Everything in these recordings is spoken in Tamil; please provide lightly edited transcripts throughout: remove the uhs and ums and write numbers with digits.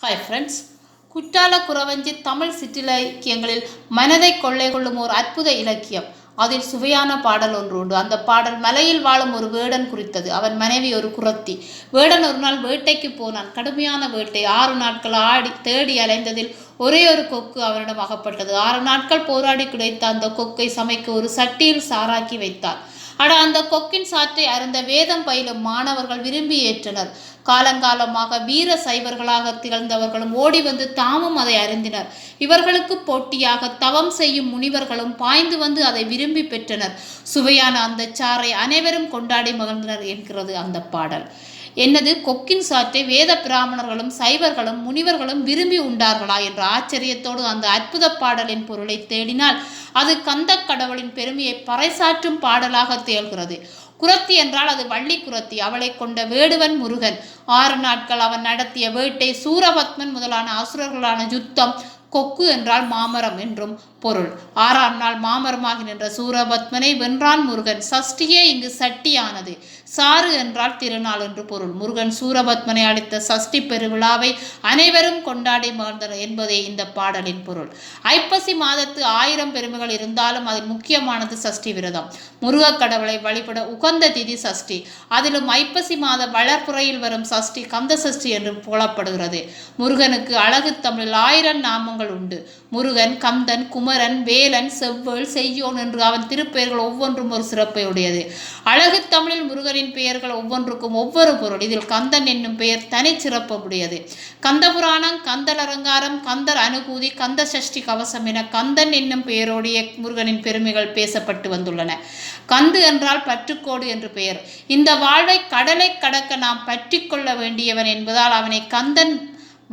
ஹாய் ஃப்ரெண்ட்ஸ், குற்றால குறவஞ்சி தமிழ் சிற்றிலக்கியங்களில் மனதை கொள்ளை கொள்ளும் ஒரு அற்புத இலக்கியம். அதில் சுவையான பாடல் ஒன்று உண்டு. அந்த பாடல் மலையில் வாழும் ஒரு வேடன் குறித்தது. அவன் மனைவி ஒரு குறத்தி. வேடன் ஒரு நாள் வேட்டைக்கு போனான். கடுமையான வேட்டை. 6 நாட்கள் ஆடி தேடி அலைந்ததில் ஒரே ஒரு கொக்கு அவனிடம் அகப்பட்டது. 6 நாட்கள் போராடி கிடைத்த அந்த கொக்கை சமைக்க ஒரு சட்டியில் சாராக்கி வைத்தான். அந்த கொக்கின் சாற்றை அருந்த வேதம் பயிலும் மாணவர்கள் விரும்பி ஏற்றனர். காலங்காலமாக வீர சைவர்களாக திகழ்ந்தவர்களும் ஓடி வந்து தாமும் அதை அருந்தினர். இவர்களுக்கு போட்டியாக தவம் செய்யும் முனிவர்களும் பாய்ந்து வந்து அதை விரும்பி பெற்றனர். சுவையான அந்த சாறை அனைவரும் கொண்டாடி மகிழ்ந்தனர் என்கிறது அந்த பாடல். என்னது, கொக்கின் சாற்றை வேத பிராமணர்களும் சைவர்களும் முனிவர்களும் விரும்பி உண்டார்களா என்ற ஆச்சரியத்தோடு அந்த அற்புத பாடலின் பொருளை தேடினால் அது கந்த கடவுளின் பெருமையை பறைசாற்றும் பாடலாக திகழ்கிறது. குறத்தி என்றால் அது வள்ளி குறத்தி. அவளை கொண்ட வேடுவன் முருகன். 6 நாட்கள் அவன் நடத்திய வேட்டை, சூரபத்மன் முதலான அசுரர்களான யுத்தம். கொக்கு என்றால் மாமரம் என்றும் பொருள். 6ஆம் நாள் மாமரமாகி நின்ற சூரபத்மனை வென்றான் முருகன். சஷ்டியே இங்கு சட்டியானது. சாறு என்றால் திருநாள் என்று பொருள். முருகன் சூரபத்மனை அளித்த சஷ்டி பெருவிழாவை அனைவரும் கொண்டாடி மகிழ்ந்தனர் என்பதே இந்த பாடலின் பொருள். ஐப்பசி மாதத்து 1000 பெருமைகள் இருந்தாலும் அதில் முக்கியமானது சஷ்டி விரதம். முருகக் கடவுளை வழிபட உகந்த திதி சஷ்டி. அதிலும் ஐப்பசி மாத வளர்ப்புறையில் வரும் சஷ்டி கந்த சஷ்டி என்று புகழப்படுகிறது. முருகனுக்கு அழகு தமிழில் 1000 நாமங்கள் உண்டு. முருகன், கந்தன், குமரன், வேலன், செவ்வேள், செய்யோன் என்று அவன் திருப்பெயர்கள் ஒவ்வொன்றும் ஒரு சிறப்பை உடையது. அழகு தமிழில் முருகனின் பெயர்கள் ஒவ்வொன்றுக்கும் ஒவ்வொரு பொருள். இதில் கந்தன் என்னும் பெயர் தனி சிறப்பு உடையது. கந்தபுராணம், கந்தல் அலங்காரம், கந்தர் அனுபூதி, கந்த சஷ்டி கவசம் என கந்தன் என்னும் பெயரோடைய முருகனின் பெருமைகள் பேசப்பட்டு வந்துள்ளன. கந்து என்றால் பற்றுக்கோடு என்று பெயர். இந்த வாழ்வை கடலை கடக்க நாம் பற்றி கொள்ள வேண்டியவன் என்பதால் அவனை கந்தன்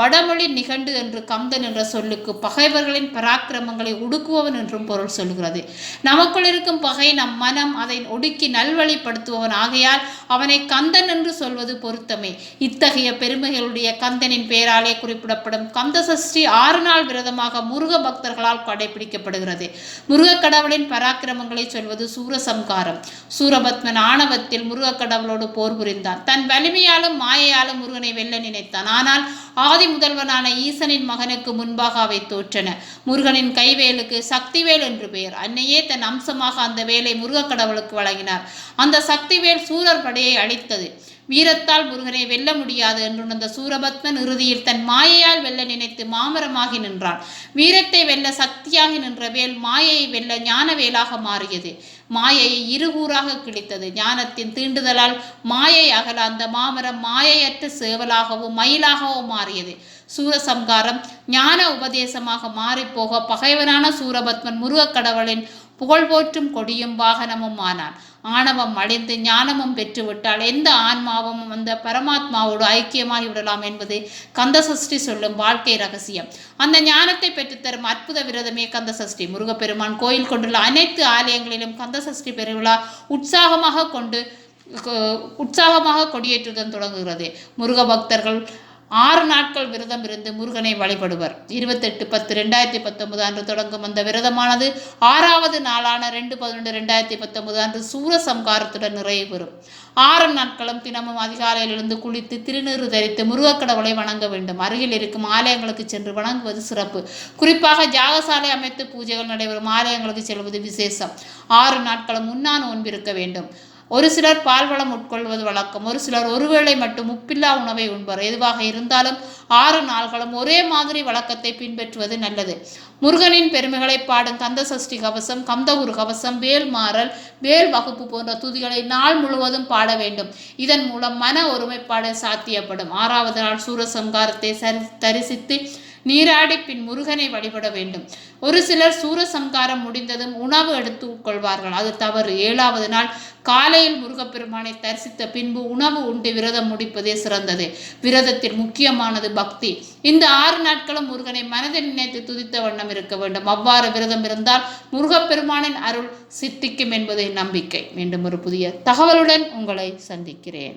வடமொழி நிகண்டு என்று கந்தன் என்ற சொல்லுக்கு பகைவர்களின் பராக்கிரமங்களை ஒடுக்குபவன் என்றும் பொருள் சொல்கிறது. நமக்குள் இருக்கும் பகை நம் மனம் அதை ஒடுக்கி நல்வழிப்படுத்துபவன் ஆகையால் அவனை கந்தன் என்று சொல்வது பொருத்தமே. இத்தகைய பெருமைகளுடைய கந்தனின் பெயராலே குறிப்பிடப்படும் கந்த சஷ்டி 6 நாள் விரதமாக முருக பக்தர்களால் கடைபிடிக்கப்படுகிறது. முருக கடவுளின் பராக்கிரமங்களை சொல்வது சூரசம்காரம். சூரபத்மன் ஆணவத்தில் முருக கடவுளோடு போர் புரிந்தான். தன் வலிமையாலும் மாயையாலும் முருகனை வெல்ல நினைத்தான். ஆனால் ஆதி முதல்வனான ஈசனின் மகனுக்கு முன்பாக அவை தோற்றன. முருகனின் கைவேலுக்கு சக்திவேல் என்று பெயர். அன்னையே தன் அம்சமாக அந்த வேலை முருக கடவுளுக்கு வழங்கினார். அந்த சக்திவேல் சூரர் படையை அழித்தது. வீரத்தால் முருகனை வெல்ல முடியாது என்றுணர்ந்த சூரபத்மன் இறுதியில் தன் மாயையால் வெல்ல நினைத்து மாமரமாகி நின்றான். வீரத்தை வெல்ல சக்தியாகி நின்ற வேல் மாயையை வெல்ல ஞான வேலாக மாறியது. மாயையை இருகூறாக கிழித்தது. ஞானத்தின் தீண்டுதலால் மாயை அகல அந்த மாமரம் மாயையற்ற சேவலாகவும் மயிலாகவும் மாறியது. சூரசம்காரம் ஞான உபதேசமாக மாறிப்போக பகைவனான சூரபத்மன் முருகக் கடவுளின் புகழ் போற்றும் கொடியும் வாகனமும் ஆனான். ஆணவம் அடைந்து ஞானமும் பெற்றுவிட்டால் எந்த ஆன்மாவும் அந்த பரமாத்மாவோடு ஐக்கியமாகி விடலாம் என்பது கந்த சஷ்டி சொல்லும் வாழ்க்கை ரகசியம். அந்த ஞானத்தை பெற்றுத்தரும் அற்புத விரதமே கந்த சஷ்டி. முருகப்பெருமான் கோயில் கொண்டுள்ள அனைத்து ஆலயங்களிலும் கந்த சஷ்டி பெருவிழா உற்சாகமாக கொடியேற்றுடன் தொடங்குகிறது. முருக பக்தர்கள் 6 நாட்கள் விரதம் இருந்து முருகனை வழிபடுவர். 28/10/2019 அன்று தொடங்கும் அந்த விரதமானது 6வது நாளான 2/11/2019 அன்று சூரசம்காரத்துடன் நிறைவு பெறும். 6 நாட்களும் தினமும் அதிகாலையில் இருந்து குளித்து திருநீறு தரித்து முருகக் கடவுளை வணங்க வேண்டும். அருகில் இருக்கும் ஆலயங்களுக்கு சென்று வணங்குவது சிறப்பு. குறிப்பாக யாகசாலை அமைத்து பூஜைகள் நடைபெறும் ஆலயங்களுக்கு செல்வது விசேஷம். 6 நாட்களும் உண்ணா நோன்பு இருக்க வேண்டும். ஒரு சிலர் பால்வளம் உட்கொள்வது வழக்கம். ஒரு சிலர் ஒருவேளை மட்டும் உப்பில்லா உணவை உண்பர். எதுவாக இருந்தாலும் 6 நாள்களும் ஒரே மாதிரி வழக்கத்தை பின்பற்றுவது நல்லது. முருகனின் பெருமைகளை பாடும் கந்த சஷ்டி கவசம், கந்தகுரு கவசம், வேல் மாறல், வேல் வகுப்பு போன்ற துதிகளை நாள் முழுவதும் பாட வேண்டும். இதன் மூலம் மன ஒருமைப்பாடு சாத்தியப்படும். 6வது நாள் சூரசம்காரத்தை தரிசித்து நீராடி பின் முருகனை வழிபட வேண்டும். ஒரு சிலர் சூரசம்காரம் முடிந்ததும் உணவு எடுத்து உட்கொள்வார்கள். அது தவறு. 7வது நாள் காலையில் முருகப்பெருமானை தரிசித்த பின்பு உணவு உண்டு விரதம் முடிப்பதே சிறந்தது. விரதத்தில் முக்கியமானது பக்தி. இந்த 6 நாட்களும் முருகனை மனதில் நினைத்து துதித்த வண்ணம் இருக்க வேண்டும். அவ்வாறு விரதம் இருந்தால் முருகப்பெருமானின் அருள் சித்திக்கும் என்பது நம்பிக்கை. மீண்டும் ஒரு புதிய தகவலுடன் உங்களை சந்திக்கிறேன்.